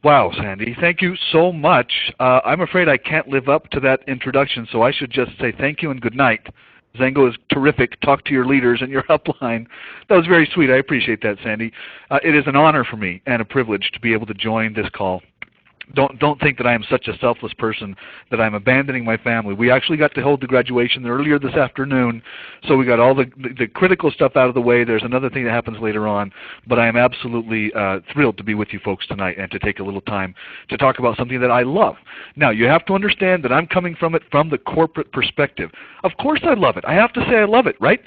Wow, Sandy, thank you so much. I'm afraid I can't live up to that introduction, so I should just say thank you and good night. XANGO is terrific. Talk to your leaders and your upline. That was very sweet. I appreciate that, Sandy. It is an honor for me and a privilege to be able to join this call. Don't think that I am such a selfless person that I'm abandoning my family. We actually got to hold the graduation earlier this afternoon, so we got all the critical stuff out of the way. There's another thing that happens later on, but I am absolutely thrilled to be with you folks tonight and to take a little time to talk about something that I love. Now, you have to understand that I'm coming from it from the corporate perspective. Of course I love it. I have to say I love it, right?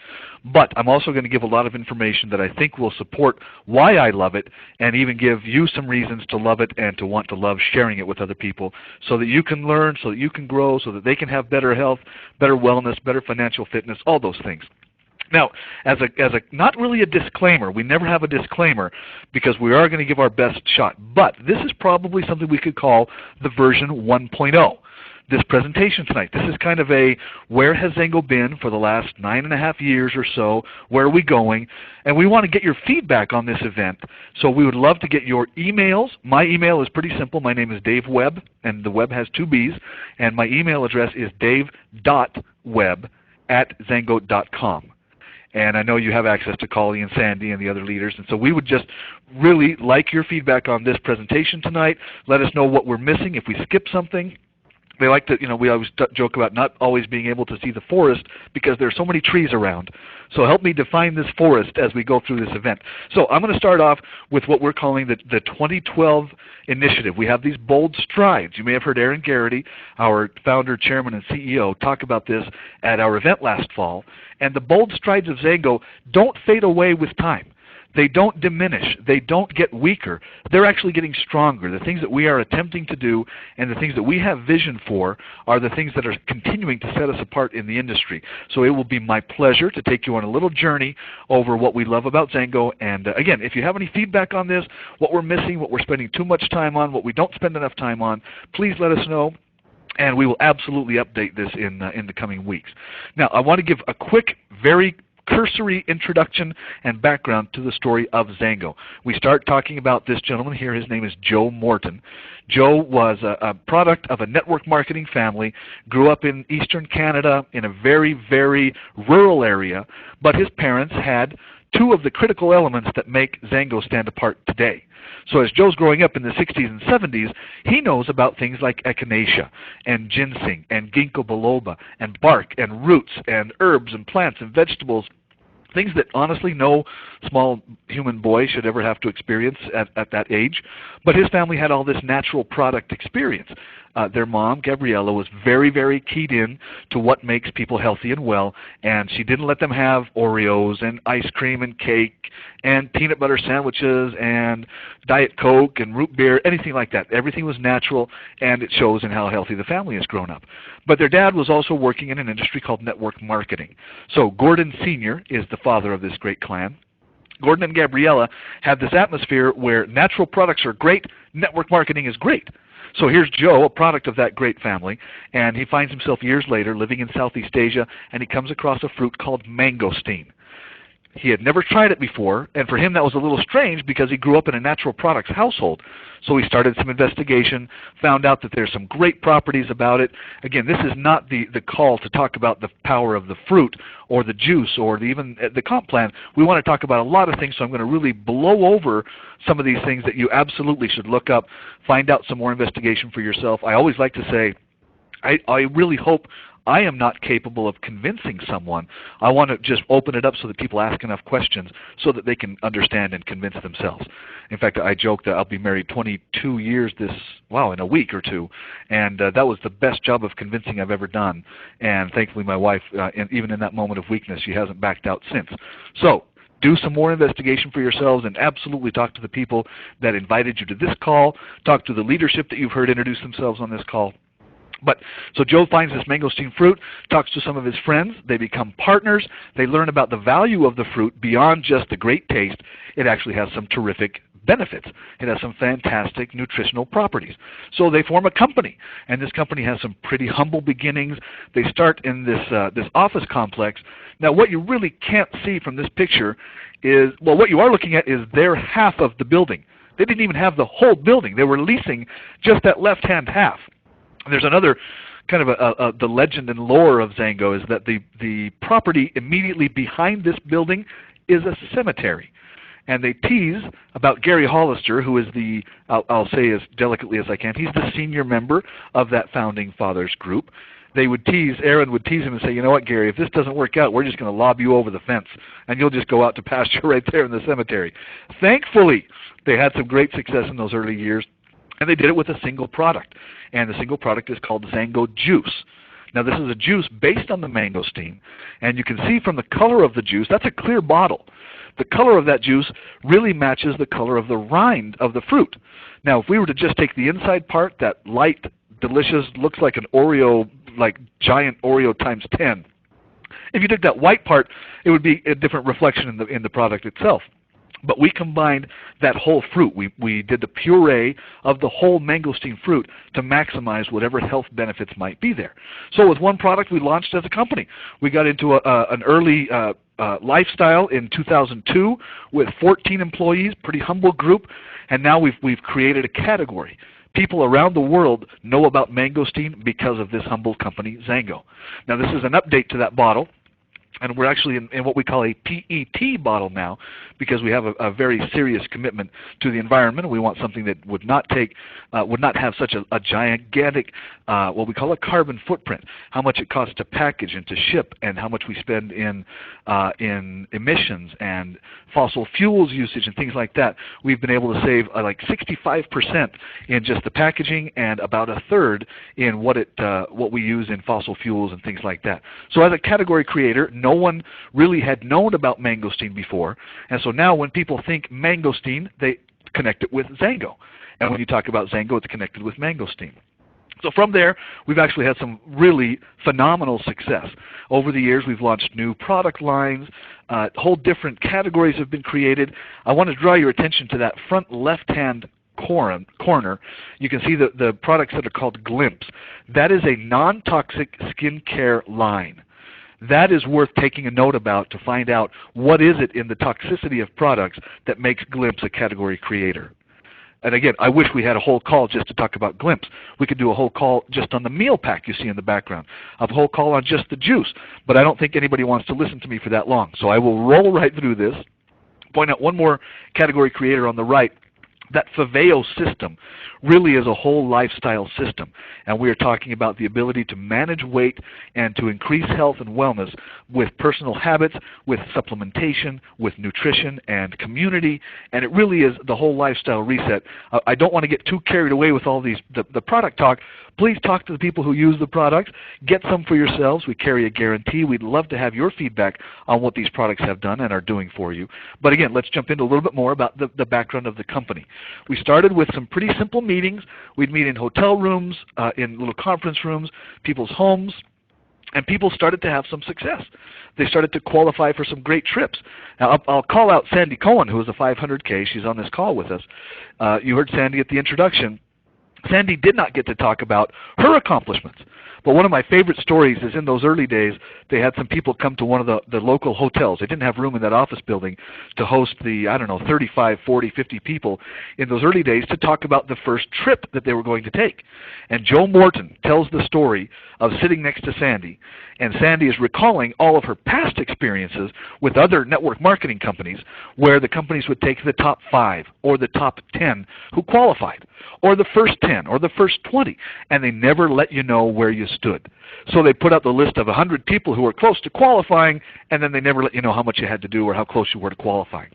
But I'm also going to give a lot of information that I think will support why I love it and even give you some reasons to love it and to want to love sharing it with other people so that you can learn, so that you can grow, so that they can have better health, better wellness, better financial fitness, all those things. Now, as a not really a disclaimer, we never have a disclaimer because we are going to give our best shot, but this is probably something we could call the version 1.0. This presentation tonight. This is kind of a where has XANGO been for the last 9.5 years or so, where are we going, and we want to get your feedback on this event. So we would love to get your emails. My email is pretty simple. My name is Dave Webb, and the Webb has 2 B's, and my email address is dave.webb@zango.com. And I know you have access to Collie and Sandy and the other leaders, and so we would just really like your feedback on this presentation tonight. Let us know what we're missing, if we skip something. They like to, we always joke about not always being able to see the forest because there are so many trees around. So help me define this forest as we go through this event. So I'm going to start off with what we're calling the 2012 initiative. We have these bold strides. You may have heard Aaron Garrity, our founder, chairman, and CEO, talk about this at our event last fall. And the bold strides of XANGO don't fade away with time. They don't diminish. They don't get weaker. They're actually getting stronger. The things that we are attempting to do and the things that we have vision for are the things that are continuing to set us apart in the industry. So it will be my pleasure to take you on a little journey over what we love about XANGO. And again, if you have any feedback on this, what we're missing, what we're spending too much time on, what we don't spend enough time on, please let us know. And we will absolutely update this in the coming weeks. Now, I want to give a quick, very cursory introduction and background to the story of XANGO. We start talking about this gentleman here. His name is Joe Morton. Joe was a product of a network marketing family, grew up in eastern Canada in a very, very rural area, but his parents had 2 of the critical elements that make XANGO stand apart today. So as Joe's growing up in the 60s and 70s, he knows about things like echinacea and ginseng and ginkgo biloba and bark and roots and herbs and plants and vegetables, things that honestly no small human boy should ever have to experience at that age. But his family had all this natural product experience. Their mom, Gabriella, was very, very keyed in to what makes people healthy and well, and she didn't let them have Oreos and ice cream and cake and peanut butter sandwiches and Diet Coke and root beer, anything like that. Everything was natural, and it shows in how healthy the family has grown up. But their dad was also working in an industry called network marketing. So Gordon Sr. is the father of this great clan. Gordon and Gabriella had this atmosphere where natural products are great, network marketing is great. So here's Joe, a product of that great family, and he finds himself years later living in Southeast Asia, and he comes across a fruit called mangosteen. He had never tried it before, and for him that was a little strange because he grew up in a natural products household. So he started some investigation, found out that there's some great properties about it. Again, this is not the call to talk about the power of the fruit or the juice or even the comp plan. We want to talk about a lot of things, so I'm going to really blow over some of these things that you absolutely should look up, find out some more investigation for yourself. I always like to say, I really hope I am not capable of convincing someone. I want to just open it up so that people ask enough questions so that they can understand and convince themselves. In fact, I joke that I'll be married 22 years in a week or 2, and that was the best job of convincing I've ever done. And thankfully my wife, even in that moment of weakness, she hasn't backed out since. So do some more investigation for yourselves and absolutely talk to the people that invited you to this call. Talk to the leadership that you've heard introduce themselves on this call. So Joe finds this mangosteen fruit, talks to some of his friends, they become partners, they learn about the value of the fruit beyond just the great taste. It actually has some terrific benefits. It has some fantastic nutritional properties. So they form a company, and this company has some pretty humble beginnings. They start in this office complex. Now what you really can't see from this picture is, well, what you are looking at is their half of the building. They didn't even have the whole building. They were leasing just that left-hand half. There's another kind of the legend and lore of XANGO is that the property immediately behind this building is a cemetery. And they tease about Gary Hollister, who is I'll say as delicately as I can, he's the senior member of that Founding Fathers group. Aaron would tease him and say, you know what, Gary, if this doesn't work out, we're just going to lob you over the fence, and you'll just go out to pasture right there in the cemetery. Thankfully, they had some great success in those early years, and they did it with a single product. And the single product is called XANGO Juice. Now, this is a juice based on the mangosteen, and you can see from the color of the juice, that's a clear bottle. The color of that juice really matches the color of the rind of the fruit. Now, if we were to just take the inside part, that light, delicious, looks like an Oreo, like giant Oreo times 10. If you took that white part, it would be a different reflection in the product itself. But we combined that whole fruit. We did the puree of the whole mangosteen fruit to maximize whatever health benefits might be there. So with one product we launched as a company. We got into an early lifestyle in 2002 with 14 employees, pretty humble group, and now we've created a category. People around the world know about mangosteen because of this humble company, XANGO. Now this is an update to that bottle. And we're actually in what we call a PET bottle now, because we have a very serious commitment to the environment. We want something that would not have such a gigantic, what we call a carbon footprint. How much it costs to package and to ship, and how much we spend in emissions and fossil fuels usage and things like that. We've been able to save like 65% in just the packaging, and about a third in what we use in fossil fuels and things like that. So as a category creator, no one really had known about mangosteen before, and so now when people think mangosteen, they connect it with XANGO. And when you talk about XANGO, it's connected with mangosteen. So from there, we've actually had some really phenomenal success. Over the years, we've launched new product lines. Whole different categories have been created. I want to draw your attention to that front left-hand corner. You can see the products that are called Glimpse. That is a non-toxic skincare line. That is worth taking a note about to find out what is it in the toxicity of products that makes Glimpse a category creator. And again, I wish we had a whole call just to talk about Glimpse. We could do a whole call just on the meal pack you see in the background, a whole call on just the juice, but I don't think anybody wants to listen to me for that long. So I will roll right through this, point out one more category creator on the right. That FAVEO system really is a whole lifestyle system, and we are talking about the ability to manage weight and to increase health and wellness with personal habits, with supplementation, with nutrition and community, and it really is the whole lifestyle reset. I don't want to get too carried away with all the product talk. Please talk to the people who use the products. Get some for yourselves. We carry a guarantee. We'd love to have your feedback on what these products have done and are doing for you. But again, let's jump into a little bit more about the background of the company. We started with some pretty simple meetings. We'd meet in hotel rooms, in little conference rooms, people's homes, and people started to have some success. They started to qualify for some great trips. Now, I'll call out Sandy Cohen, who is a 500K. She's on this call with us. You heard Sandy at the introduction. Sandy did not get to talk about her accomplishments. But one of my favorite stories is in those early days, they had some people come to one of the local hotels. They didn't have room in that office building to host the, 35, 40, 50 people in those early days to talk about the first trip that they were going to take. And Joe Morton tells the story of sitting next to Sandy, and Sandy is recalling all of her past experiences with other network marketing companies where the companies would take the top 5 or the top 10 who qualified, or the first 10 or the first 20, and they never let you know where you stood. So they put out the list of 100 people who were close to qualifying, and then they never let you know how much you had to do or how close you were to qualifying.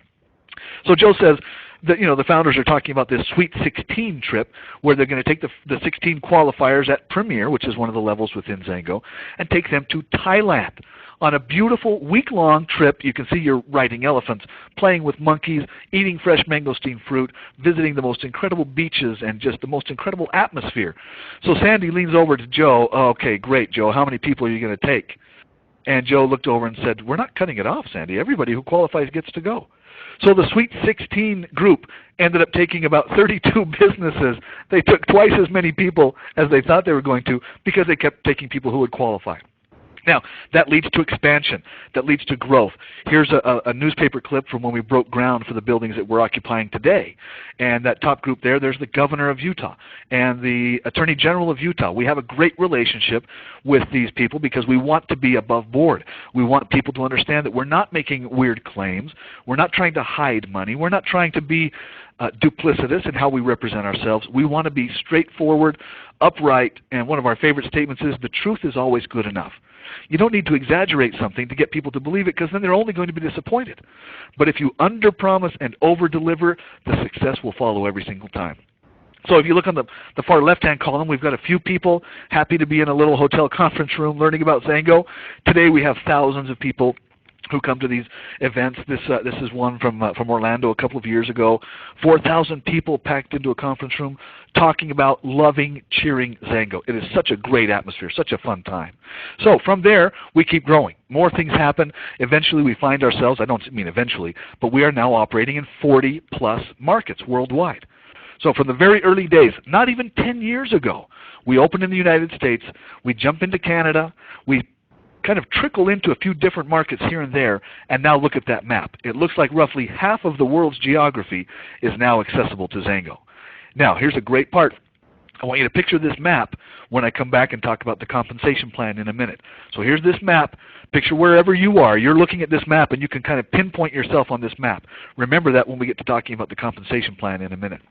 So Joe says that the founders are talking about this Sweet 16 trip where they're going to take the 16 qualifiers at Premier, which is one of the levels within XANGO, and take them to Thailand on a beautiful week-long trip. You can see you're riding elephants, playing with monkeys, eating fresh mangosteen fruit, visiting the most incredible beaches, and just the most incredible atmosphere. So Sandy leans over to Joe. Oh, okay, great, Joe. How many people are you going to take? And Joe looked over and said, we're not cutting it off, Sandy. Everybody who qualifies gets to go. So the Sweet 16 group ended up taking about 32 businesses. They took twice as many people as they thought they were going to because they kept taking people who would qualify. Now, that leads to expansion. That leads to growth. Here's a newspaper clip from when we broke ground for the buildings that we're occupying today. And that top group there, there's the governor of Utah and the attorney general of Utah. We have a great relationship with these people because we want to be above board. We want people to understand that we're not making weird claims. We're not trying to hide money. We're not trying to be duplicitous in how we represent ourselves. We want to be straightforward, upright, and one of our favorite statements is the truth is always good enough. You don't need to exaggerate something to get people to believe it because then they're only going to be disappointed. But if you underpromise and overdeliver, the success will follow every single time. So if you look on the far left-hand column, we've got a few people happy to be in a little hotel conference room learning about XANGO. Today we have thousands of people who come to these events. This is one from Orlando a couple of years ago. 4,000 people packed into a conference room talking about loving, cheering XANGO. It is such a great atmosphere, such a fun time. So from there, we keep growing. More things happen. Eventually we find ourselves, I don't mean eventually, but we are now operating in 40-plus markets worldwide. So from the very early days, not even 10 years ago, we opened in the United States, we jump into Canada, we kind of trickle into a few different markets here and there, and now look at that map. It looks like roughly half of the world's geography is now accessible to XANGO. Now, here's a great part. I want you to picture this map when I come back and talk about the compensation plan in a minute. So here's this map. Picture wherever you are. You're looking at this map, and you can kind of pinpoint yourself on this map. Remember that when we get to talking about the compensation plan in a minute.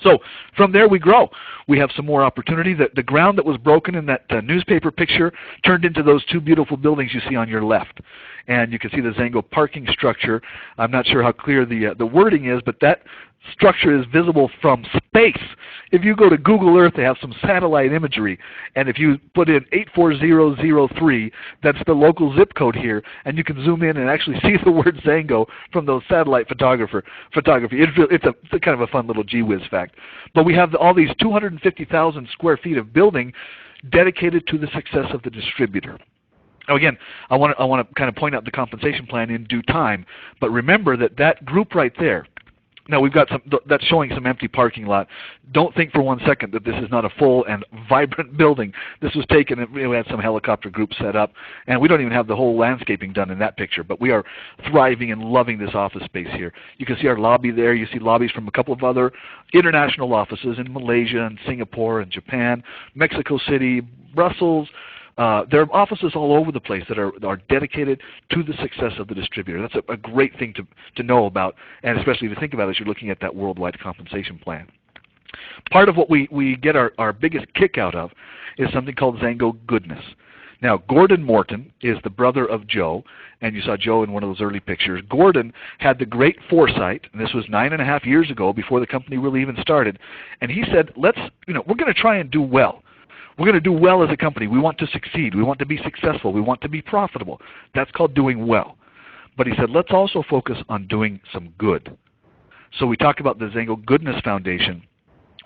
So from there we grow. We have some more opportunity. The ground that was broken in that newspaper picture turned into those two beautiful buildings you see on your left. And you can see the XANGO parking structure. I'm not sure how clear the wording is, but that structure is visible from space. If you go to Google Earth, they have some satellite imagery, and if you put in 84003, that's the local zip code here, and you can zoom in and actually see the word XANGO from those satellite photography. It's a kind of a fun little gee whiz fact. But we have all these 250,000 square feet of building dedicated to the success of the distributor. Now again, I want to kind of point out the compensation plan in due time, but remember that group right there. Now we've got that's showing some empty parking lot. Don't think for one second that this is not a full and vibrant building. This was taken, and we had some helicopter groups set up, and we don't even have the whole landscaping done in that picture, but we are thriving and loving this office space here. You can see our lobby there. You see lobbies from a couple of other international offices in Malaysia and Singapore and Japan, Mexico City, Brussels. There are offices all over the place that are dedicated to the success of the distributor. That's a great thing to know about, and especially to think about as you're looking at that worldwide compensation plan. Part of what we get our biggest kick out of is something called XANGO Goodness. Now, Gordon Morton is the brother of Joe, and you saw Joe in one of those early pictures. Gordon had the great foresight, and this was 9.5 years ago before the company really even started, and he said, we're going to try and do well. We're going to do well as a company. We want to succeed. We want to be successful. We want to be profitable. That's called doing well. But he said, let's also focus on doing some good. So we talk about the XANGO Goodness Foundation,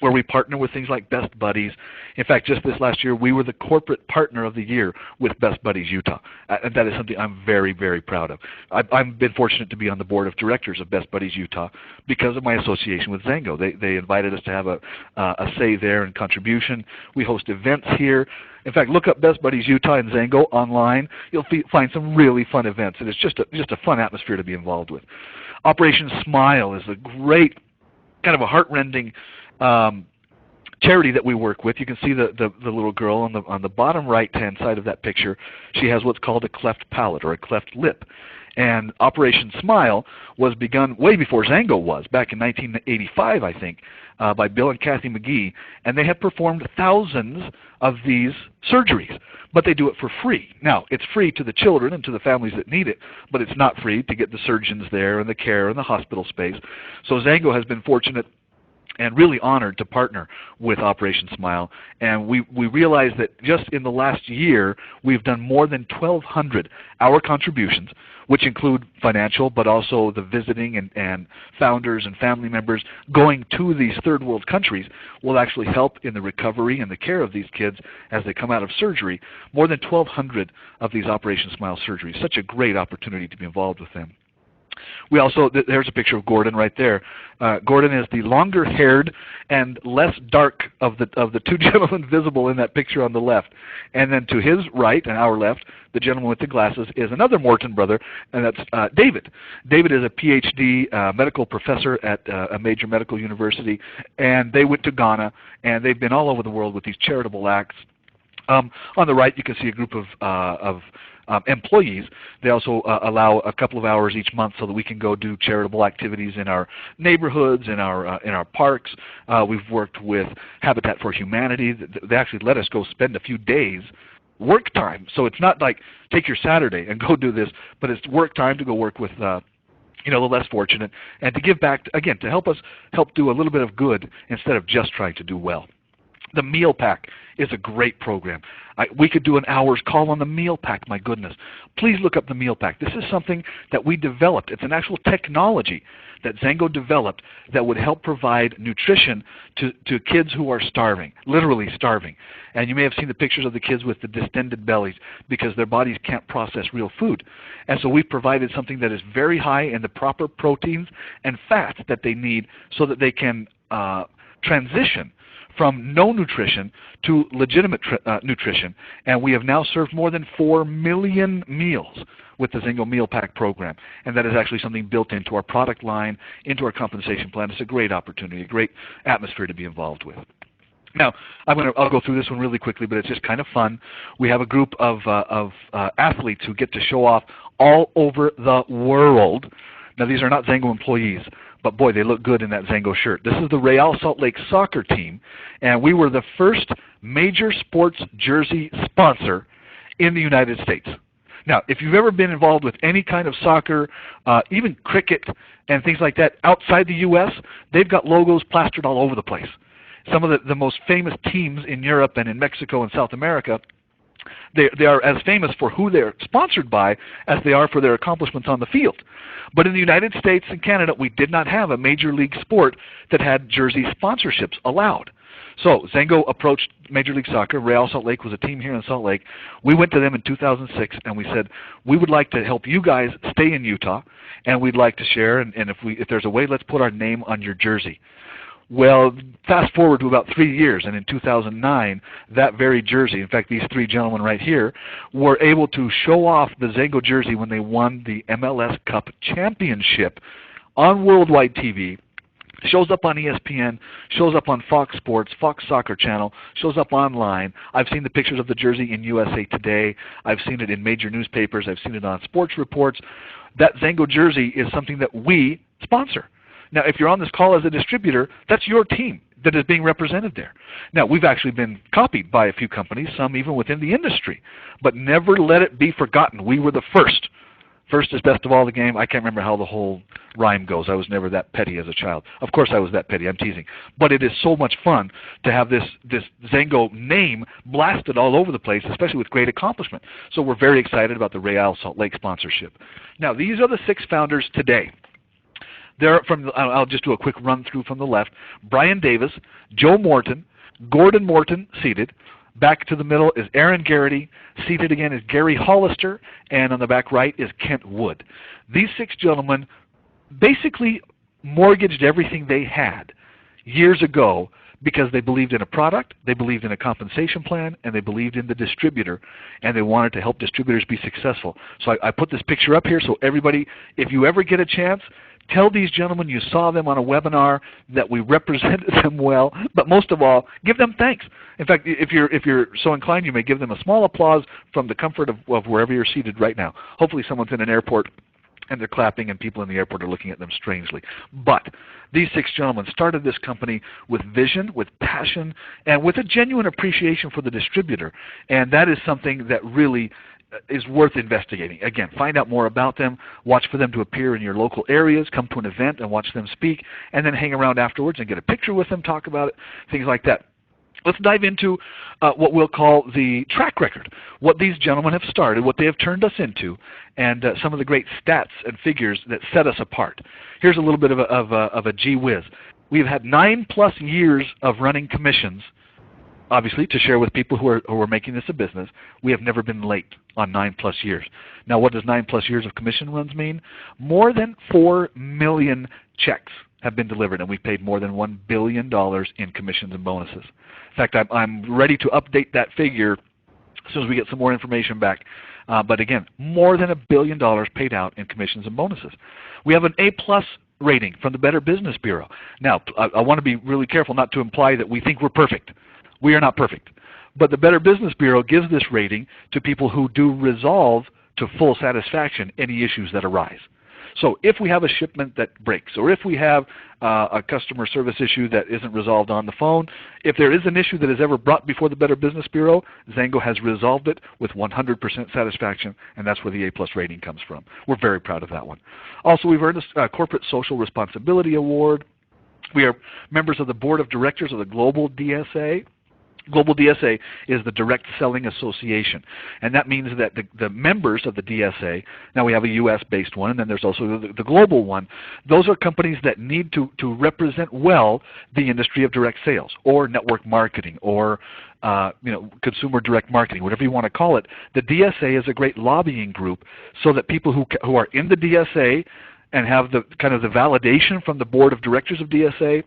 where we partner with things like Best Buddies. In fact, just this last year, we were the corporate partner of the year with Best Buddies Utah. And that is something I'm very, very proud of. I've been fortunate to be on the board of directors of Best Buddies Utah because of my association with XANGO. They invited us to have a say there and contribution. We host events here. In fact, look up Best Buddies Utah and XANGO online. You'll find some really fun events, and it's just a fun atmosphere to be involved with. Operation Smile is a great, kind of a heart-rending charity that we work with. You can see the little girl on the bottom right-hand side of that picture. She has what's called a cleft palate or a cleft lip. And Operation Smile was begun way before XANGO was, back in 1985, I think, by Bill and Kathy McGee. And they have performed thousands of these surgeries, but they do it for free. Now, it's free to the children and to the families that need it, but it's not free to get the surgeons there and the care and the hospital space. So XANGO has been fortunate and really honored to partner with Operation Smile. And we realize that just in the last year, we've done more than 1,200 hour contributions, which include financial, but also the visiting and founders and family members going to these third world countries will actually help in the recovery and the care of these kids as they come out of surgery. More than 1,200 of these Operation Smile surgeries. Such a great opportunity to be involved with them. We also, there's a picture of Gordon right there. Gordon is the longer-haired and less dark of the two gentlemen visible in that picture on the left. And then to his right and our left, the gentleman with the glasses is another Morton brother, and that's David. David is a PhD medical professor at a major medical university, and they went to Ghana, and they've been all over the world with these charitable acts. On the right, you can see a group of employees. They also allow a couple of hours each month so that we can go do charitable activities in our neighborhoods, in our parks. We've worked with Habitat for Humanity. They actually let us go spend a few days work time. So it's not like take your Saturday and go do this, but it's work time to go work with the less fortunate, and to give back, again, to help do a little bit of good instead of just trying to do well. The Meal Pack is a great program. We could do an hour's call on the Meal Pack, my goodness. Please look up the Meal Pack. This is something that we developed. It's an actual technology that XANGO developed that would help provide nutrition to kids who are starving, literally starving. And you may have seen the pictures of the kids with the distended bellies because their bodies can't process real food. And so we've provided something that is very high in the proper proteins and fats that they need so that they can transition from no nutrition to legitimate nutrition. And we have now served more than 4 million meals with the XANGO Meal Pack program. And that is actually something built into our product line, into our compensation plan. It's a great opportunity, a great atmosphere to be involved with. Now, I'll go through this one really quickly, but it's just kind of fun. We have a group of athletes who get to show off all over the world. Now, these are not XANGO employees, but boy, they look good in that XANGO shirt. This is the Real Salt Lake soccer team, and we were the first major sports jersey sponsor in the United States. Now, if you've ever been involved with any kind of soccer, even cricket and things like that outside the U.S., they've got logos plastered all over the place. Some of the most famous teams in Europe and in Mexico and South America, they are as famous for who they're sponsored by as they are for their accomplishments on the field. But in the United States and Canada, we did not have a major league sport that had jersey sponsorships allowed. So XANGO approached Major League Soccer. Real Salt Lake was a team here in Salt Lake. We went to them in 2006 and we said, we would like to help you guys stay in Utah, and we'd like to share, and if there's a way, let's put our name on your jersey. Well, fast forward to about 3 years, and in 2009, that very jersey, in fact, these three gentlemen right here, were able to show off the XANGO jersey when they won the MLS Cup Championship on worldwide TV. Shows up on ESPN, shows up on Fox Sports, Fox Soccer Channel, shows up online. I've seen the pictures of the jersey in USA Today. I've seen it in major newspapers. I've seen it on sports reports. That XANGO jersey is something that we sponsor. Now, if you're on this call as a distributor, that's your team that is being represented there. Now, we've actually been copied by a few companies, some even within the industry, but never let it be forgotten. We were the first. First is best of all the game. I can't remember how the whole rhyme goes. I was never that petty as a child. Of course I was that petty. I'm teasing. But it is so much fun to have this XANGO name blasted all over the place, especially with great accomplishment. So we're very excited about the Real Salt Lake sponsorship. Now, these are the 6 founders today. I'll just do a quick run through from the left. Brian Davis, Joe Morton, Gordon Morton, seated. Back to the middle is Aaron Garrity. Seated again is Gary Hollister. And on the back right is Kent Wood. These 6 gentlemen basically mortgaged everything they had years ago because they believed in a product, they believed in a compensation plan, and they believed in the distributor, and they wanted to help distributors be successful. So I put this picture up here so everybody, if you ever get a chance, tell these gentlemen you saw them on a webinar, that we represented them well, but most of all, give them thanks. In fact, if you're so inclined, you may give them a small applause from the comfort of wherever you're seated right now. Hopefully someone's in an airport and they're clapping and people in the airport are looking at them strangely. But these 6 gentlemen started this company with vision, with passion, and with a genuine appreciation for the distributor. And that is something that really is worth investigating. Again, find out more about them, watch for them to appear in your local areas, come to an event and watch them speak, and then hang around afterwards and get a picture with them, talk about it, things like that. Let's dive into what we'll call the track record, what these gentlemen have started, what they have turned us into, and some of the great stats and figures that set us apart. Here's a little bit of a gee whiz. We've had 9+ years of running commissions obviously, to share with people who are making this a business, we have never been late on 9+ years. Now, what does 9+ years of commission runs mean? More than 4 million checks have been delivered, and we've paid more than $1 billion in commissions and bonuses. In fact, I'm ready to update that figure as soon as we get some more information back. But again, more than $1 billion paid out in commissions and bonuses. We have an A+ rating from the Better Business Bureau. Now, I want to be really careful not to imply that we think we're perfect. We are not perfect. But the Better Business Bureau gives this rating to people who do resolve to full satisfaction any issues that arise. So if we have a shipment that breaks, or if we have a customer service issue that isn't resolved on the phone, if there is an issue that is ever brought before the Better Business Bureau, XANGO has resolved it with 100% satisfaction, and that's where the A+ rating comes from. We're very proud of that one. Also, we've earned a Corporate Social Responsibility Award. We are members of the Board of Directors of the Global DSA. Global DSA is the Direct Selling Association, and that means that the members of the DSA, now we have a U.S.-based one, and then there's also the global one. Those are companies that need to represent well the industry of direct sales, or network marketing, or consumer direct marketing, whatever you want to call it. The DSA is a great lobbying group so that people who are in the DSA and have the kind of the validation from the Board of Directors of DSA,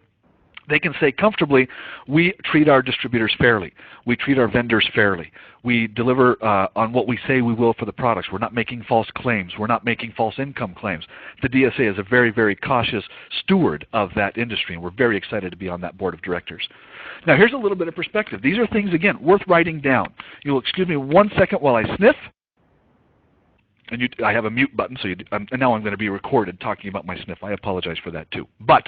they can say comfortably, we treat our distributors fairly. We treat our vendors fairly. We deliver on what we say we will for the products. We're not making false claims. We're not making false income claims. The DSA is a very, very cautious steward of that industry, and we're very excited to be on that board of directors. Now, here's a little bit of perspective. These are things, again, worth writing down. You'll excuse me 1 second while I sniff. And I have a mute button, so and now I'm going to be recorded talking about my sniff. I apologize for that, too. But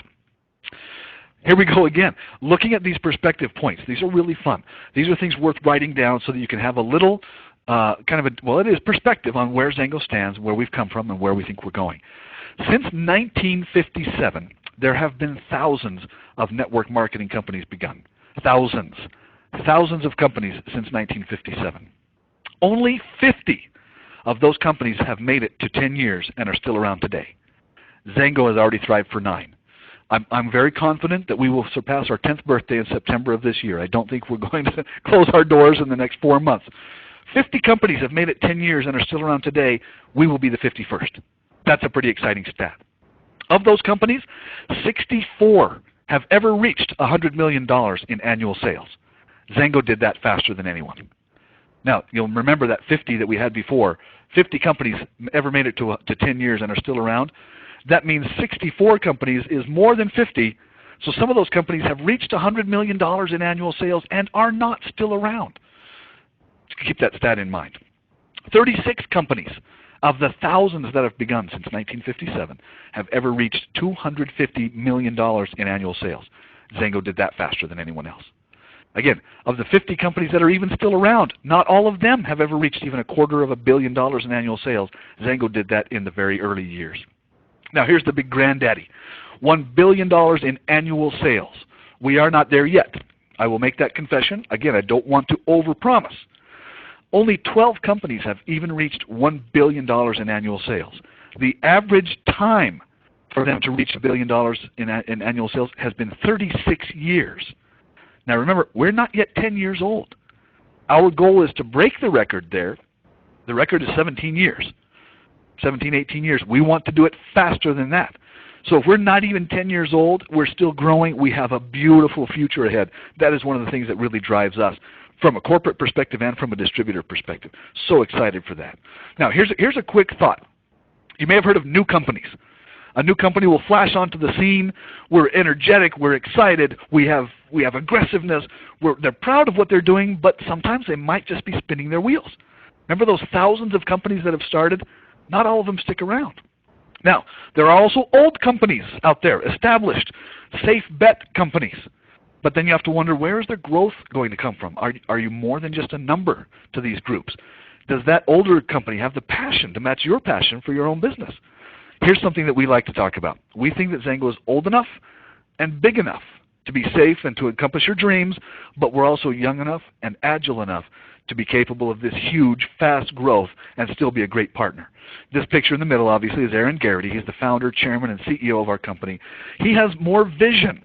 here we go again. Looking at these perspective points. These are really fun. These are things worth writing down so that you can have a little it is perspective on where XANGO stands, where we've come from, and where we think we're going. Since 1957, there have been thousands of network marketing companies begun. Thousands. Thousands of companies since 1957. Only 50 of those companies have made it to 10 years and are still around today. XANGO has already thrived for 9. I'm very confident that we will surpass our 10th birthday in September of this year. I don't think we're going to close our doors in the next 4 months. 50 companies have made it 10 years and are still around today. We will be the 51st. That's a pretty exciting stat. Of those companies, 64 have ever reached $100 million in annual sales. XANGO did that faster than anyone. Now, you'll remember that 50 that we had before. 50 companies ever made it to 10 years and are still around. That means 64 companies is more than 50. So some of those companies have reached $100 million in annual sales and are not still around. Keep that stat in mind. 36 companies of the thousands that have begun since 1957 have ever reached $250 million in annual sales. XANGO did that faster than anyone else. Again, of the 50 companies that are even still around, not all of them have ever reached even $250 million in annual sales. XANGO did that in the very early years. Now here's the big granddaddy, $1 billion in annual sales. We are not there yet. I will make that confession. Again, I don't want to overpromise. Only 12 companies have even reached $1 billion in annual sales. The average time for them to reach $1 billion in annual sales has been 36 years. Now remember, we're not yet 10 years old. Our goal is to break the record there. The record is 17 years. 17, 18 years. We want to do it faster than that. So if we're not even 10 years old, we're still growing. We have a beautiful future ahead. That is one of the things that really drives us from a corporate perspective and from a distributor perspective. So excited for that. Now here's a quick thought. You may have heard of new companies. A new company will flash onto the scene. We're energetic. We're excited. We have aggressiveness. They're proud of what they're doing, but sometimes they might just be spinning their wheels. Remember those thousands of companies that have started? Not all of them stick around. Now, there are also old companies out there, established, safe bet companies. But then you have to wonder, where is their growth going to come from? Are you more than just a number to these groups? Does that older company have the passion to match your passion for your own business? Here's something that we like to talk about. We think that XANGO is old enough and big enough to be safe and to accomplish your dreams, but we're also young enough and agile enough to be capable of this huge, fast growth and still be a great partner. This picture in the middle, obviously, is Aaron Garrity. He's the founder, chairman, and CEO of our company. He has more vision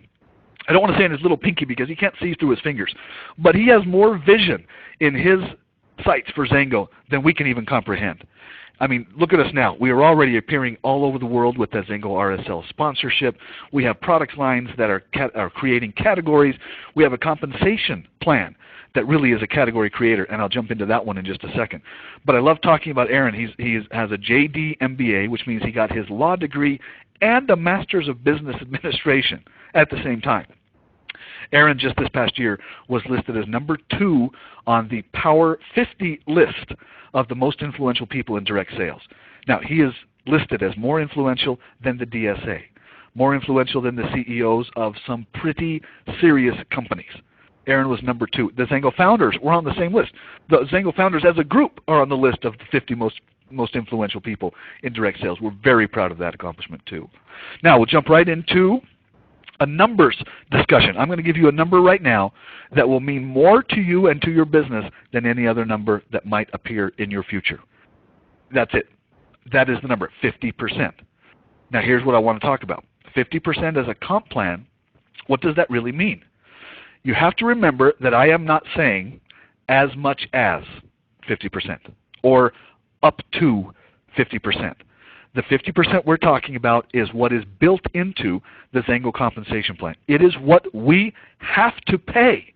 I don't want to say in his little pinky because he can't see through his fingers, but he has more vision in his sights for XANGO than we can even comprehend. I mean, look at us now. We are already appearing all over the world with the XANGO RSL sponsorship. We have product lines that are creating categories. We have a compensation plan that really is a category creator, and I'll jump into that one in just a second. But I love talking about Aaron. He has a JD MBA, which means he got his law degree and a Master's of Business Administration at the same time. Aaron, just this past year, was listed as number 2 on the Power 50 list of the most influential people in direct sales. Now, he is listed as more influential than the DSA, more influential than the CEOs of some pretty serious companies. Aaron was number 2. The XANGO founders were on the same list. The XANGO founders as a group are on the list of the 50 most influential people in direct sales. We're very proud of that accomplishment too. Now, we'll jump right into a numbers discussion. I'm going to give you a number right now that will mean more to you and to your business than any other number that might appear in your future. That's it. That is the number, 50%. Now here's what I want to talk about. 50% as a comp plan, what does that really mean? You have to remember that I am not saying as much as 50% or up to 50%. The 50% we're talking about is what is built into the XANGO compensation plan. It is what we have to pay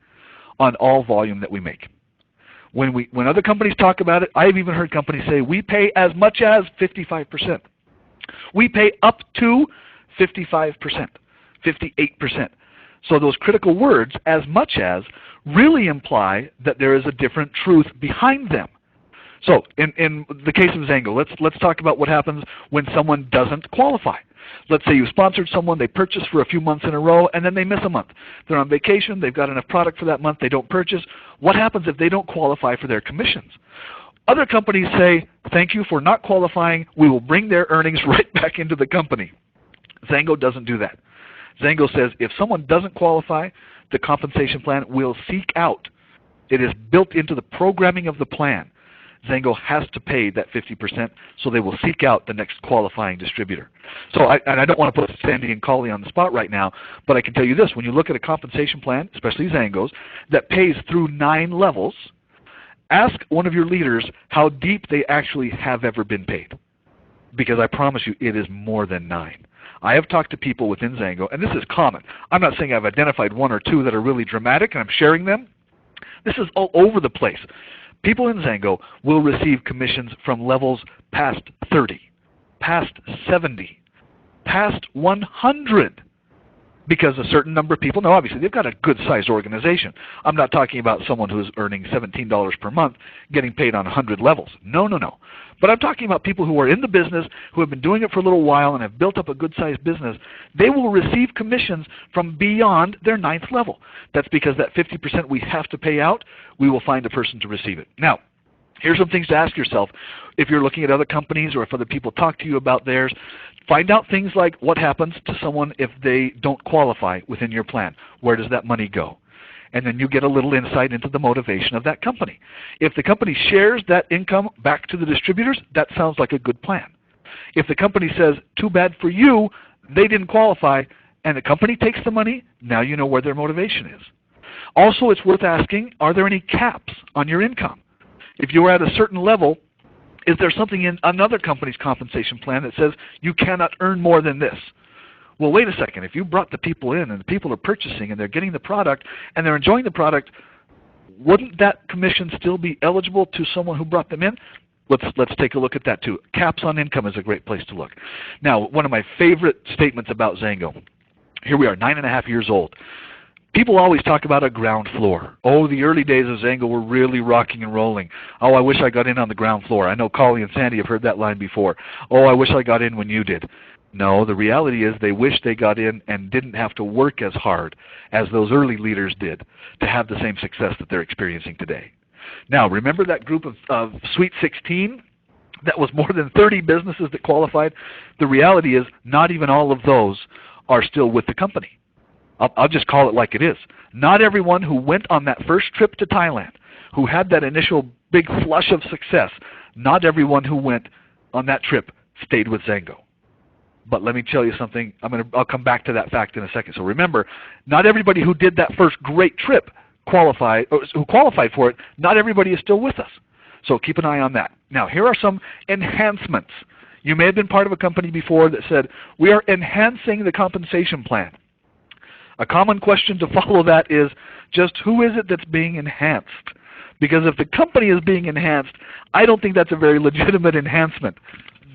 on all volume that we make. When other companies talk about it, I've even heard companies say we pay as much as 55%. We pay up to 55%, 58%. So those critical words, as much as, really imply that there is a different truth behind them. So in the case of XANGO, let's talk about what happens when someone doesn't qualify. Let's say you sponsored someone, they purchase for a few months in a row, and then they miss a month. They're on vacation, they've got enough product for that month, they don't purchase. What happens if they don't qualify for their commissions? Other companies say, thank you for not qualifying, we will bring their earnings right back into the company. XANGO doesn't do that. XANGO says if someone doesn't qualify, the compensation plan will seek out. It is built into the programming of the plan. XANGO has to pay that 50%, so they will seek out the next qualifying distributor. So I don't want to put Sandy and Collie on the spot right now, but I can tell you this. When you look at a compensation plan, especially XANGO's, that pays through 9 levels, ask one of your leaders how deep they actually have ever been paid. Because I promise you, it is more than 9. I have talked to people within XANGO, and this is common. I'm not saying I've identified 1 or 2 that are really dramatic, and I'm sharing them. This is all over the place. People in XANGO will receive commissions from levels past 30, past 70, past 100, because a certain number of people, now obviously they've got a good-sized organization. I'm not talking about someone who's earning $17 per month getting paid on 100 levels. No, no, no. But I'm talking about people who are in the business, who have been doing it for a little while and have built up a good-sized business. They will receive commissions from beyond their 9th level. That's because that 50% we have to pay out, we will find a person to receive it. Now, here's some things to ask yourself. If you're looking at other companies or if other people talk to you about theirs, find out things like what happens to someone if they don't qualify within your plan. Where does that money go? And then you get a little insight into the motivation of that company. If the company shares that income back to the distributors, that sounds like a good plan. If the company says, too bad for you, they didn't qualify, and the company takes the money, now you know where their motivation is. Also, it's worth asking, are there any caps on your income? If you're at a certain level, is there something in another company's compensation plan that says you cannot earn more than this? Well, wait a second. If you brought the people in and the people are purchasing and they're getting the product and they're enjoying the product, wouldn't that commission still be eligible to someone who brought them in? Let's take a look at that too. Caps on income is a great place to look. Now, one of my favorite statements about XANGO. Here we are, 9.5 years old. People always talk about a ground floor. Oh, the early days of XANGO were really rocking and rolling. Oh, I wish I got in on the ground floor. I know Collie and Sandy have heard that line before. Oh, I wish I got in when you did. No, the reality is they wish they got in and didn't have to work as hard as those early leaders did to have the same success that they're experiencing today. Now, remember that group of Sweet 16? That was more than 30 businesses that qualified. The reality is not even all of those are still with the company. I'll just call it like it is. Not everyone who went on that first trip to Thailand, who had that initial big flush of success, not everyone who went on that trip stayed with XANGO. But let me tell you something. I'll come back to that fact in a second. So remember, not everybody who did that first great trip qualified, or who qualified for it, not everybody is still with us. So keep an eye on that. Now, here are some enhancements. You may have been part of a company before that said, we are enhancing the compensation plan. A common question to follow that is just who is it that's being enhanced? Because if the company is being enhanced, I don't think that's a very legitimate enhancement.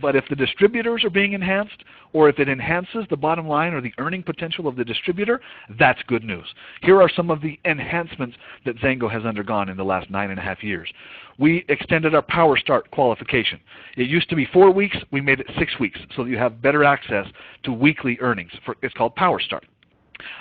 But if the distributors are being enhanced, or if it enhances the bottom line or the earning potential of the distributor, that's good news. Here are some of the enhancements that XANGO has undergone in the last 9.5 years. We extended our Power Start qualification. It used to be 4 weeks. We made it 6 weeks so that you have better access to weekly earnings. It's called Power Start.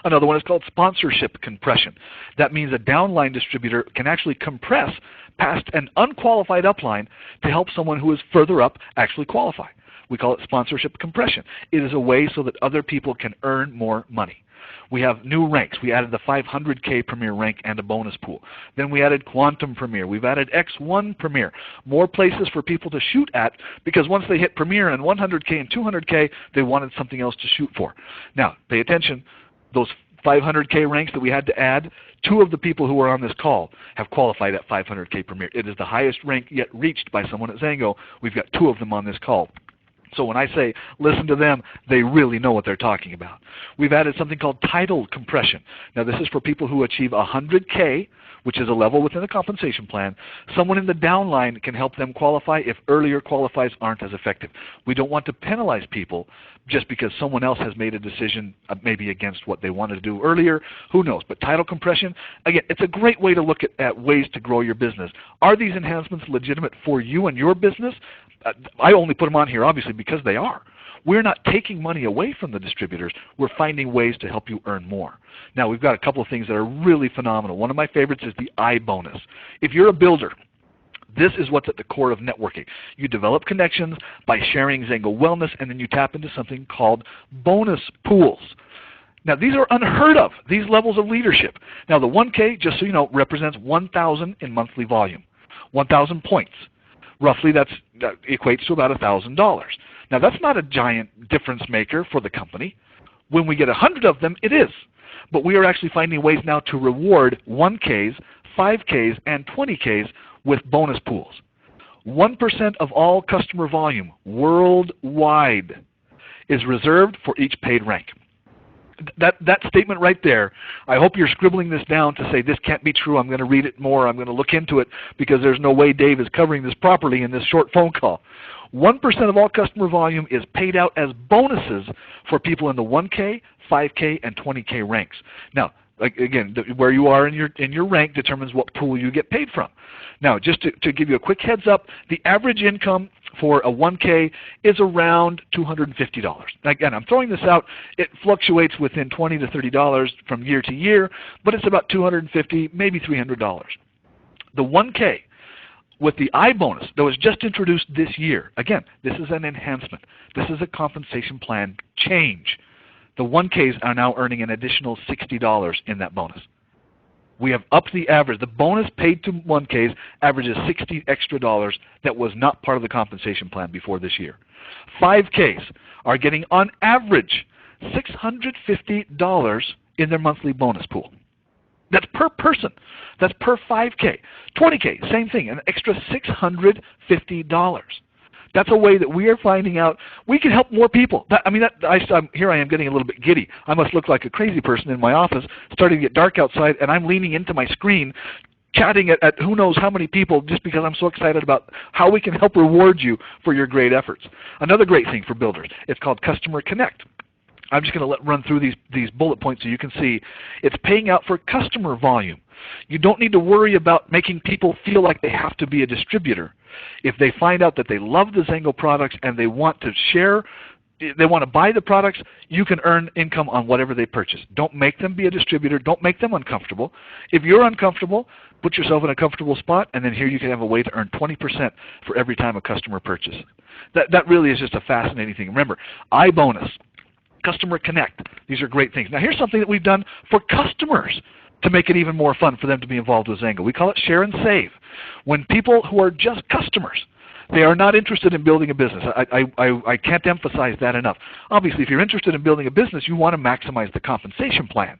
Another one is called sponsorship compression. That means a downline distributor can actually compress past an unqualified upline to help someone who is further up actually qualify. We call it sponsorship compression. It is a way so that other people can earn more money. We have new ranks. We added the 500K Premier rank and a bonus pool. Then we added Quantum Premier. We've added X1 Premier. More places for people to shoot at, because once they hit Premier and 100K and 200K, they wanted something else to shoot for. Now, pay attention. Those 500K ranks that we had to add, 2 of the people who are on this call have qualified at 500K Premier. It is the highest rank yet reached by someone at XANGO. We've got 2 of them on this call. So when I say listen to them, they really know what they're talking about. We've added something called title compression. Now this is for people who achieve 100K, which is a level within the compensation plan. Someone in the downline can help them qualify if earlier qualifies aren't as effective. We don't want to penalize people just because someone else has made a decision maybe against what they wanted to do earlier. Who knows? But title compression, again, it's a great way to look at ways to grow your business. Are these enhancements legitimate for you and your business? I only put them on here obviously because they are. We're not taking money away from the distributors. We're finding ways to help you earn more. Now, we've got a couple of things that are really phenomenal. One of my favorites is the I bonus. If you're a builder, this is what's at the core of networking. You develop connections by sharing XANGO wellness, and then you tap into something called bonus pools. Now, these are unheard of, these levels of leadership. Now, the 1K, just so you know, represents 1,000 in monthly volume, 1,000 points. Roughly, that equates to about $1,000. Now, that's not a giant difference maker for the company. When we get 100 of them, it is. But we are actually finding ways now to reward 1Ks, 5Ks, and 20Ks with bonus pools. 1% of all customer volume worldwide is reserved for each paid rank. That statement right there, I hope you're scribbling this down to say this can't be true. I'm going to read it more. I'm going to look into it because there's no way Dave is covering this properly in this short phone call. 1% of all customer volume is paid out as bonuses for people in the 1K, 5K, and 20K ranks. Now, again, where you are in your rank determines what pool you get paid from. Now, just to give you a quick heads up, the average income for a 1K is around $250. Again, I'm throwing this out. It fluctuates within $20 to $30 from year to year, but it's about $250, maybe $300. The 1K with the I bonus that was just introduced this year, again, this is an enhancement. This is a compensation plan change. The 1Ks are now earning an additional $60 in that bonus. We have upped the average. The bonus paid to 1Ks averages $60 extra that was not part of the compensation plan before this year. 5Ks are getting on average $650 in their monthly bonus pool. That's per person. That's per 5K. 20K, same thing, an extra $650. That's a way that we are finding out we can help more people. Here I am getting a little bit giddy. I must look like a crazy person in my office, starting to get dark outside, and I'm leaning into my screen, chatting at who knows how many people just because I'm so excited about how we can help reward you for your great efforts. Another great thing for builders, it's called Customer Connect. I'm just going to run through these bullet points so you can see it's paying out for customer volume. You don't need to worry about making people feel like they have to be a distributor. If they find out that they love the XANGO products and they want to share, they want to buy the products, you can earn income on whatever they purchase. Don't make them be a distributor. Don't make them uncomfortable. If you're uncomfortable, put yourself in a comfortable spot, and then here you can have a way to earn 20% for every time a customer purchases. That really is just a fascinating thing. Remember, iBonus, Customer Connect, these are great things. Now here's something that we've done for customers to make it even more fun for them to be involved with XANGO. We call it Share and Save. When people who are just customers They are not interested in building a business. I can't emphasize that enough. Obviously, if you're interested in building a business, you want to maximize the compensation plan.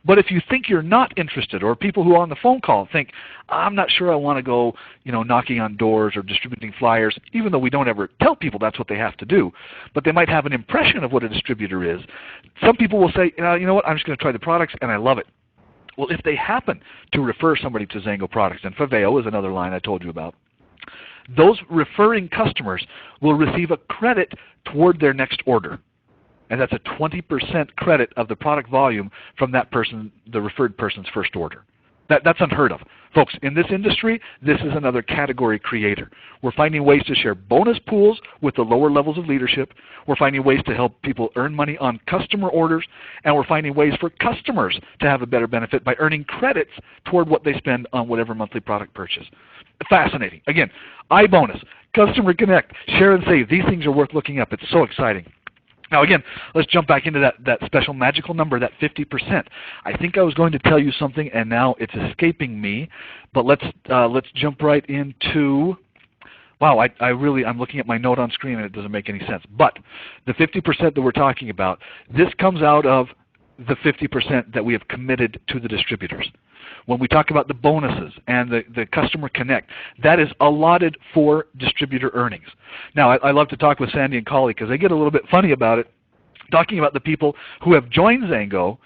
But if you think you're not interested, or people who are on the phone call think, I'm not sure I want to go, knocking on doors or distributing flyers, even though we don't ever tell people that's what they have to do, but they might have an impression of what a distributor is. Some people will say, you know what, I'm just going to try the products and I love it. Well, if they happen to refer somebody to XANGO products, and Faveo is another line I told you about, those referring customers will receive a credit toward their next order. And that's a 20% credit of the product volume from that person, the referred person's first order. That's unheard of. Folks, in this industry, this is another category creator. We're finding ways to share bonus pools with the lower levels of leadership. We're finding ways to help people earn money on customer orders. And we're finding ways for customers to have a better benefit by earning credits toward what they spend on whatever monthly product purchase. Fascinating. Again, iBonus, Customer Connect, Share and Save. These things are worth looking up. It's so exciting. Now again, let's jump back into that special magical number, that 50%. I think I was going to tell you something, and now it's escaping me. But let's jump right into. Wow, I'm looking at my note on screen and it doesn't make any sense. But the 50% that we're talking about, this comes out of the 50% that we have committed to the distributors. When we talk about the bonuses and the Customer Connect, that is allotted for distributor earnings. Now, I love to talk with Sandy and Collie because they get a little bit funny about it, talking about the people who have joined XANGO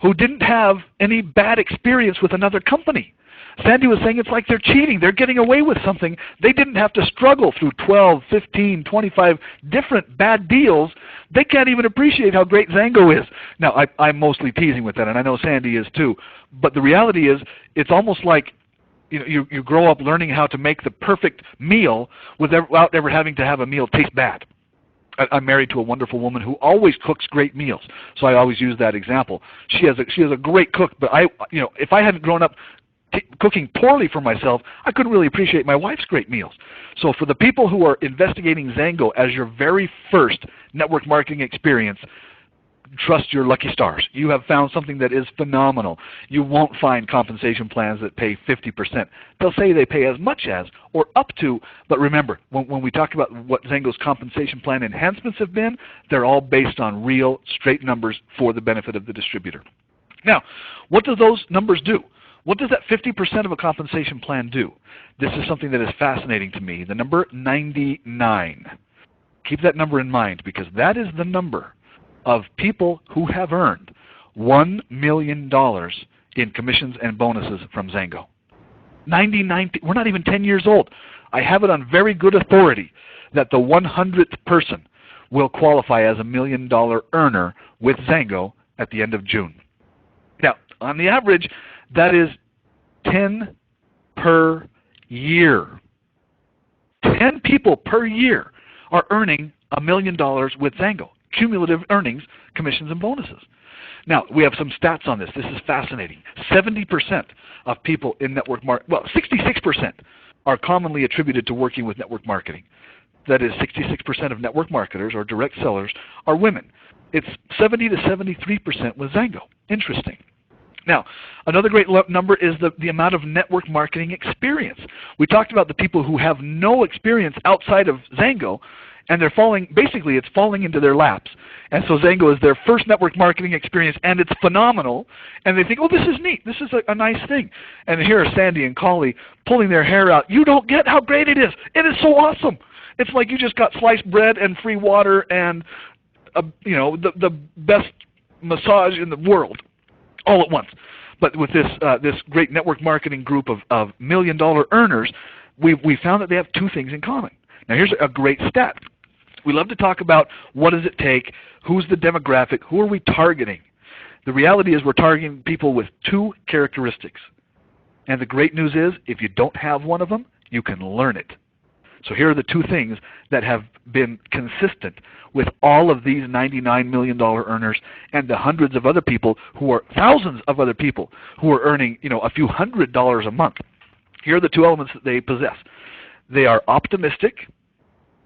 who didn't have any bad experience with another company. Sandy was saying it's like they're cheating. They're getting away with something. They didn't have to struggle through 12, 15, 25 different bad deals. They can't even appreciate how great XANGO is. Now, I'm mostly teasing with that, and I know Sandy is too. But the reality is, it's almost like you grow up learning how to make the perfect meal without ever having to have a meal taste bad. I'm married to a wonderful woman who always cooks great meals, so I always use that example. She has a great cook, but if I hadn't grown up cooking poorly for myself, I couldn't really appreciate my wife's great meals. So for the people who are investigating XANGO as your very first network marketing experience, trust your lucky stars. You have found something that is phenomenal. You won't find compensation plans that pay 50%. They'll say they pay as much as or up to, but remember, when we talk about what XANGO's compensation plan enhancements have been, they're all based on real, straight numbers for the benefit of the distributor. Now, what do those numbers do? What does that 50% of a compensation plan do? This is something that is fascinating to me. The number 99. Keep that number in mind because that is the number of people who have earned $1 million in commissions and bonuses from XANGO. 99. We're not even 10 years old. I have it on very good authority that the 100th person will qualify as a $1 million earner with XANGO at the end of June. Now, on the average, that is 10 per year. 10 people per year are earning $1 million with XANGO. Cumulative earnings, commissions, and bonuses. Now, we have some stats on this. This is fascinating. 70% of people in network marketing, 66% are commonly attributed to working with network marketing. That is, 66% of network marketers or direct sellers are women. It's 70 to 73% with XANGO. Interesting. Now, another great number is the amount of network marketing experience. We talked about the people who have no experience outside of XANGO, and it's falling into their laps. And so XANGO is their first network marketing experience, and it's phenomenal. And they think, oh, this is neat. This is a nice thing. And here are Sandy and Collie pulling their hair out. You don't get how great it is. It is so awesome. It's like you just got sliced bread and free water and the best massage in the world all at once. But with this great network marketing group of $1 million earners, we found that they have two things in common. Now here's a great stat. We love to talk about what does it take, who's the demographic, who are we targeting. The reality is we're targeting people with two characteristics. And the great news is if you don't have one of them, you can learn it. So here are the two things that have been consistent with all of these $99 million earners and the hundreds of other people thousands of other people who are earning, a few $100s a month. Here are the two elements that they possess. They are optimistic.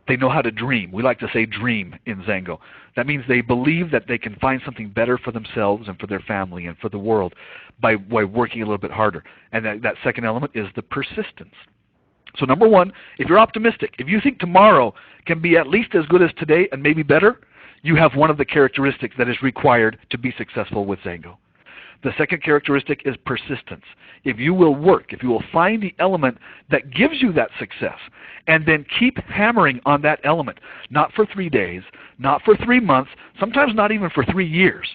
They know how to dream. We like to say dream in XANGO. That means they believe that they can find something better for themselves and for their family and for the world by working a little bit harder. And that second element is the persistence. So number one, if you're optimistic, if you think tomorrow can be at least as good as today and maybe better, you have one of the characteristics that is required to be successful with XANGO. The second characteristic is persistence. If you will work, if you will find the element that gives you that success, and then keep hammering on that element, not for 3 days, not for 3 months, sometimes not even for 3 years.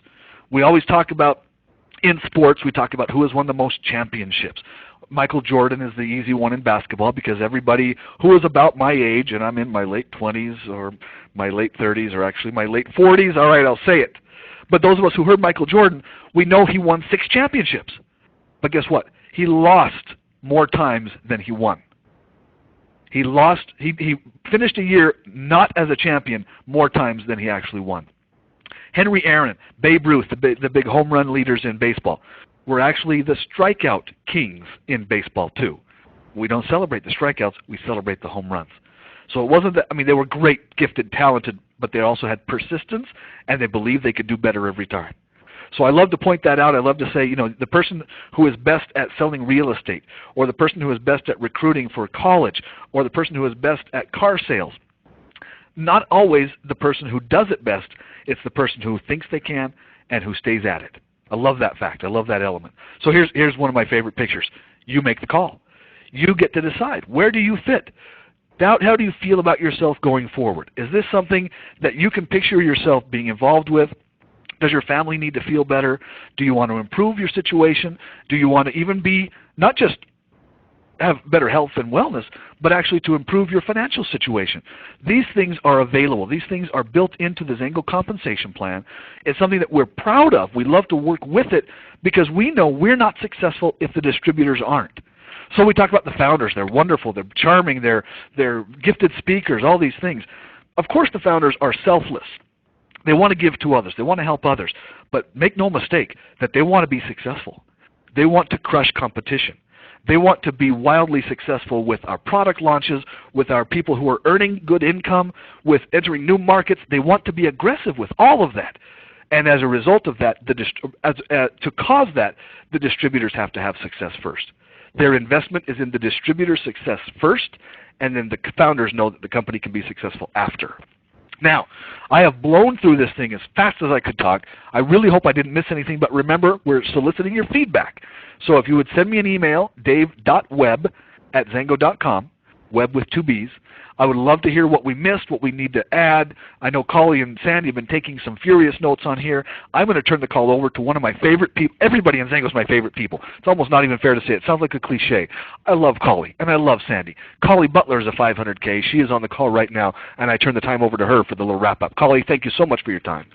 We always talk about, in sports, we talk about who has won the most championships. Michael Jordan is the easy one in basketball because everybody who is about my age, and I'm in my late 20s or my late 30s or actually my late 40s, all right, I'll say it. But those of us who heard Michael Jordan, we know he won 6 championships. But guess what? He lost more times than he won. He finished a year not as a champion more times than he actually won. Henry Aaron, Babe Ruth, the big home run leaders in baseball, were actually the strikeout kings in baseball too. We don't celebrate the strikeouts, we celebrate the home runs. So it wasn't that, I mean, they were great, gifted, talented, but they also had persistence, and they believed they could do better every time. So I love to point that out. I love to say, you know, the person who is best at selling real estate, or the person who is best at recruiting for college, or the person who is best at car sales, not always the person who does it best. It's the person who thinks they can and who stays at it. I love that fact. I love that element. So here's one of my favorite pictures. You make the call. You get to decide. Where do you fit? How do you feel about yourself going forward? Is this something that you can picture yourself being involved with? Does your family need to feel better? Do you want to improve your situation? Do you want to even be, not just have better health and wellness, but actually to improve your financial situation? These things are available. These things are built into the XANGO compensation plan. It's something that we're proud of. We love to work with it because we know we're not successful if the distributors aren't. So we talk about the founders. They're wonderful. They're charming. They're gifted speakers, all these things. Of course the founders are selfless. They want to give to others. They want to help others. But make no mistake that they want to be successful. They want to crush competition. They want to be wildly successful with our product launches, with our people who are earning good income, with entering new markets. They want to be aggressive with all of that. And as a result of that, to cause that, the distributors have to have success first. Their investment is in the distributor's success first, and then the founders know that the company can be successful after. Now, I have blown through this thing as fast as I could talk. I really hope I didn't miss anything, but remember, we're soliciting your feedback. So if you would send me an email, dave.webb@xango.com, Webb with 2 B's. I would love to hear what we missed, what we need to add. I know Collie and Sandy have been taking some furious notes on here. I'm going to turn the call over to one of my favorite people. Everybody in XANGO is my favorite people. It's almost not even fair to say. It sounds like a cliche. I love Collie, and I love Sandy. Collie Butler is a 500K. She is on the call right now, and I turn the time over to her for the little wrap-up. Collie, thank you so much for your time.